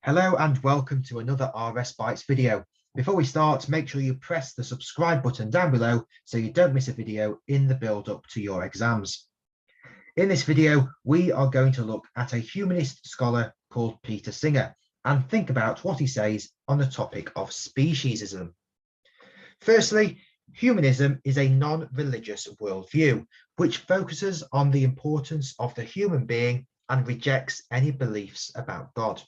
Hello and welcome to another RS Bytes video. Before we start, make sure you press the subscribe button down below so you don't miss a video in the build up to your exams. In this video, we are going to look at a humanist scholar called Peter Singer and think about what he says on the topic of speciesism. Firstly, humanism is a non-religious worldview which focuses on the importance of the human being and rejects any beliefs about God.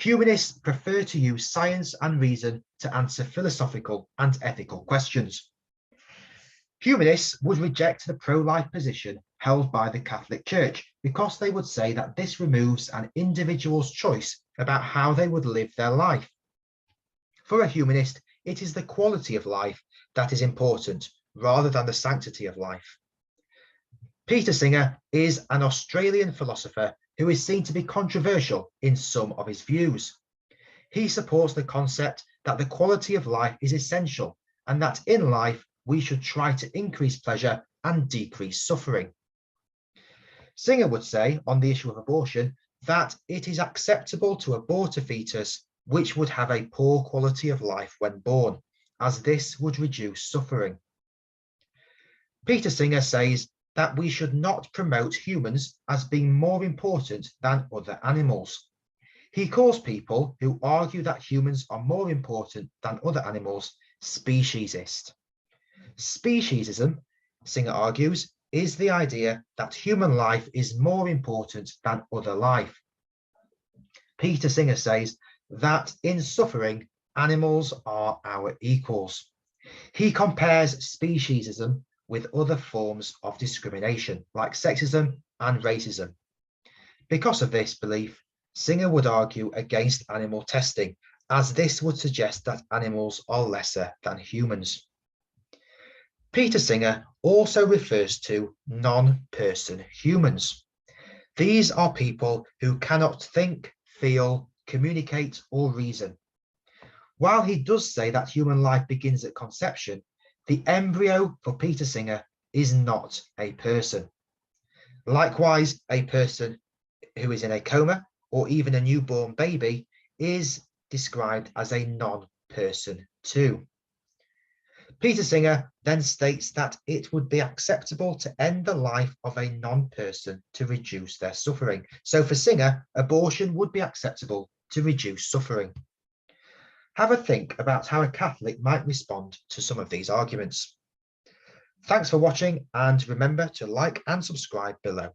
Humanists prefer to use science and reason to answer philosophical and ethical questions. Humanists would reject the pro-life position held by the Catholic Church because they would say that this removes an individual's choice about how they would live their life. For a humanist, it is the quality of life that is important rather than the sanctity of life. Peter Singer is an Australian philosopher who is seen to be controversial in some of his views. He supports the concept that the quality of life is essential and that in life we should try to increase pleasure and decrease suffering. Singer would say on the issue of abortion that it is acceptable to abort a fetus which would have a poor quality of life when born, as this would reduce suffering. Peter Singer says that we should not promote humans as being more important than other animals. He calls people who argue that humans are more important than other animals speciesist. Speciesism, Singer argues, is the idea that human life is more important than other life. Peter Singer says that in suffering, animals are our equals. He compares speciesism with other forms of discrimination like sexism and racism. Because of this belief, Singer would argue against animal testing, as this would suggest that animals are lesser than humans. Peter Singer also refers to non-person humans. These are people who cannot think, feel, communicate, or reason. While he does say that human life begins at conception, the embryo for Peter Singer is not a person. Likewise, a person who is in a coma or even a newborn baby is described as a non-person too. Peter Singer then states that it would be acceptable to end the life of a non-person to reduce their suffering. So for Singer, abortion would be acceptable to reduce suffering. Have a think about how a Catholic might respond to some of these arguments. Thanks for watching and remember to like and subscribe below.